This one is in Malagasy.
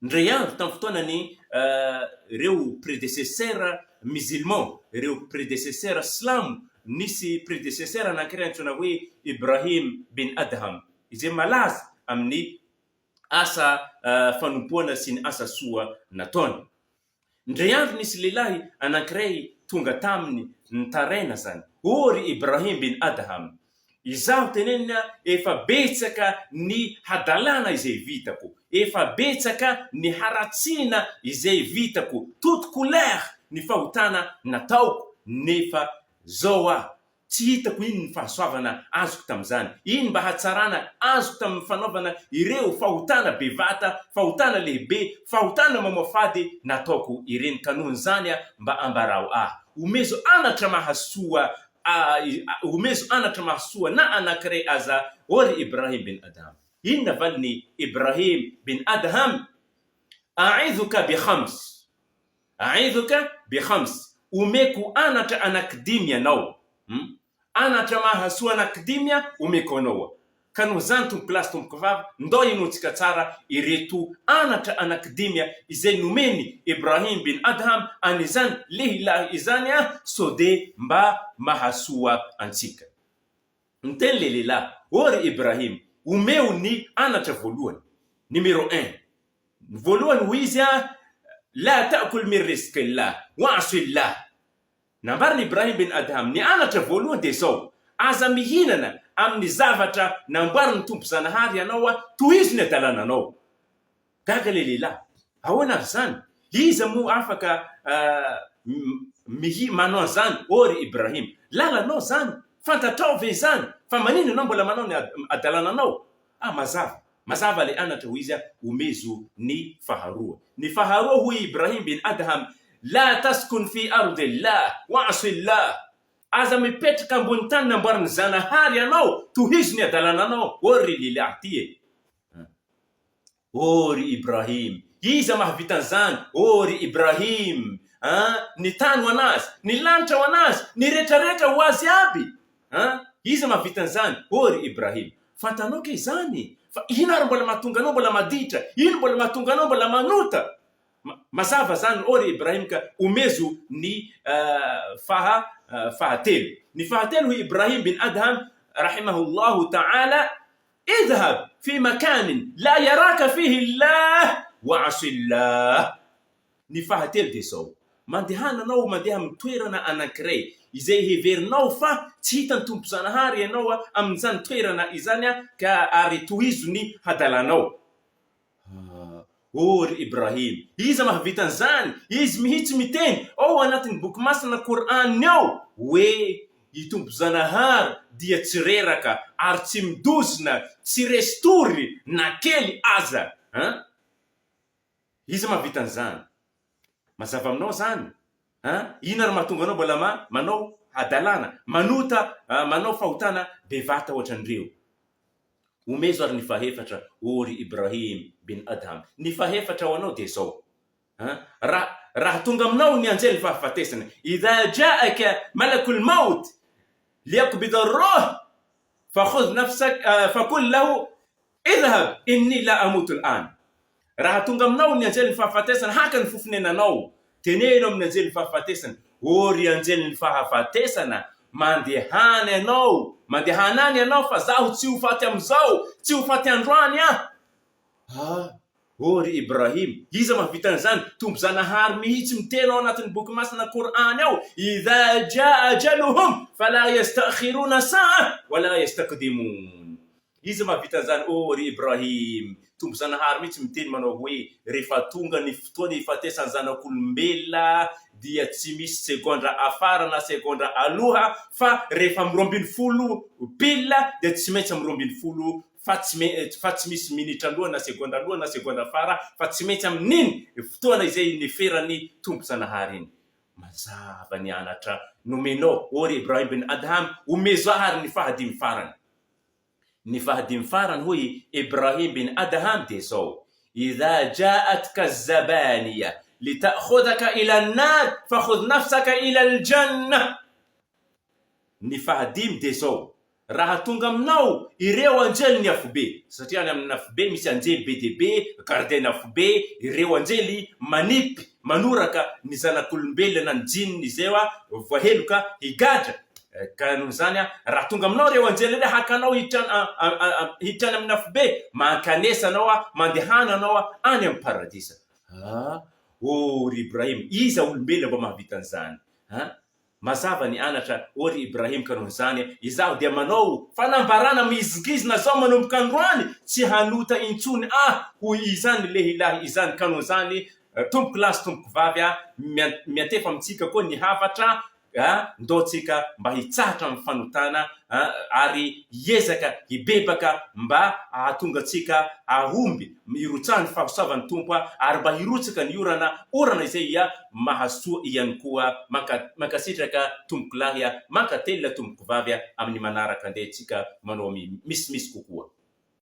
ndray andro tamin'ny fotoanany reo prédécesseur musulman, reo prédécesseur slamo, nisy prédécesseur anankiray antsoina hoe Ibrahim bin Adham, izay malaza amin'ny asa fanompoana sy ny asa soa nataony. Ndray andro nisy lehilahy anankiray tonga taminy nitaraina zany, ory Ibrahim bin Adham, izaho tenenina efa betsaka ny hadalana izay vitako, efa betsaka ny haratsina izay vitako, toute couleur ny fahotana nataoko, nefa zao tsy hitako ino ny fahasoavana azoko tam'izany, ino mba hatsarana azoko tamin'ny fanaovana ireo fahotana bevata, fahotana lehibe, fahotana mamoafady nataoko ireny. Kanony zany mba ambarao omezo anatra mahasoa, omezo anatra mahasoa na anankiray aza ory Ibrahim bin Adham. Inona valiny Ibrahim bin Adham? A'idhuka bi khams, a'idhuka bi khams, omeko anatra anankidimy anao, anatra mahasoa anankidimy omeko anao. Kanony zany tompoko lasy tompoko vavy, ndao inotsika tsara ireto anatra anankidimy izay nomeny Ibrahim bin Adham an'izany lehilahy izany sode mba mahasoa antsika. Niteny le lehilahy, ory Ibrahim, omeo ny anatra voalohany, numéro 1. Voalohany ho izy la ta'kul min rizqillah wa'sillah. Nambariny Ibrahim bin Adham, ny anatra voalohany de zao, aza mihinana amin'ny zavatra namboariny tompo zanahary ianao tohizony adalananao. Gaga le lehilahy, ahoana avy zany? Iza mo afaka manao zany ory Ibrahim? Lalanao zany, fantatrao ve zany fa manino anao mbola manao ny adalananao? Mazava le anatra ho izy omezo ny faharoa. Ny faharoa ho Ibrahim bin Adham, la taskun fi ardillah wa'sillah. Aza mipetraka ambony tany namboariny zanahary ianao tohizony adalananao. Ory lehilahy ty ory Ibrahim, iza mahavita zany? Ory Ibrahim, ny tany ho anazy, ny lanitra ho anazy, ny retraretra ho azy aby, iza mahavita zany? Ory Ibrahim. Fantanao ke zany fa ino ary mbola mahatonga anao mbola maditra, ino mbola mahatonga anao mbola manota? Mazava zany ory Ibrahim ka omezo ny fahatelo. Ny fahatelo ho Ibrahim bin Adham rahimahullahu ta'ala, idhhab fi makanin la yaraka fihi Allah wa'sillah. Ny fahatelo de zao, mandehana anao mandeha amin'ny toerana anankiray izay heverinao fa tsy hitany tompo zanahary ianao amin'izany toerana izany ka ary tohizony hadalanao. Ory Ibrahim, iza mahavita an'izany? Izy mihitsy miteny ao anatin'ny boky masina Koraniny ao hoe i tompo zanahary dia tsy reraka ary tsy midozona, tsy restory na kely aza. Iza mahavita an'izany? Mazava aminao zany. Ino ary mahatonga anao mbola manao hadalana, manota, manao fahotana bevata ohatran'ireo? Omezo ary ny fahefatra ory Ibrahim bin Adham. Ny fahefatra ho anao de zao, raha tonga aminao ny anjely fahafatesana, idha ja'aka malakul maut liyaqbida ar-ruh fakhudh nafsak faqul lahu idhhab inni la amutu al-an. Raha tonga aminao ny anjely fahafatesana haka ny fofonenanao, teneno amin'ny anjely fahafatesana, ory anjely fahafatesana, mandehana ianao, mandehanany ianao fa zaho tsy ho faty am'izao, tsy ho faty androany ory Ibrahim, iza mahavita an'izany? Tompo zanahary mihitsy miteny ao anatin'ny boky masina Korany ao, idha jaa ajaluhum fala yastakhiruna sa'a wala yastakdimun. Iza mahavita an'izany ory Ibrahim? Tompo zanahary mihitsy miteny manao hoe rehefa tonga ny fotoana ifatesan'ny zanak'olombelona dia tsy misy segondra afara na segondra aloha, fa rehefa miroambiny folo pila dia tsy maintsy miroambiny folo, fa tsy misy minitra aloha na segondra aloha na segondra afara, fa tsy maintsy amin'iny fotoana izay neferany tompo zanahary iny. Mazava ny anatra nomenao ory Ibrahim bin Adham, omezo ary ny fahadimy farany. Ny fahadimy farany hoy Ibrahim bin Adham de zao, idha ja'atka az-zabaniya lita'khudhaka ila an-nar fakhudh nafsaka ila al-janna. Ny fahadimy de zao, raha tonga aminao ireo anjely ny afobe, satria any amin'ny afobe misy anjely be dia be, gardien afobe, ireo anjely manipy manoraka ny zanak'olombelona ny jininy izay voaheloka higadra. Ka noho zany raha tonga aminao ireo anjely ireo hakanao hitrany amin'ny afobe, mankanesa anao mandehana anao any amin'ny paradisa. Ry Ibrahim, iza olombelona mba mahavita an'izany? Mazava ny anatra ry Ibrahim ka noho zany izaho dia manao fanambarana mizigizina zao manomboka androany tsy hanota intsony hoy izany lehilahy izany. Ka noho zany tompoko lasy tompoko vavy miantefa amitsika koa ny havatra ndaotsika mba hitsahatra amin'ny fanotana ary hiezaka hibebaka mba ahatonga tsika ahomby mirotsahany fahasoavan'ny tompo ary mba hirotsaka ny orana izay mahasoa ihany koa. Mankasitraka tompoko lahy mankatelina tompoko vavy amin'ny manaraka andeha tsika manao misimisy kokoa.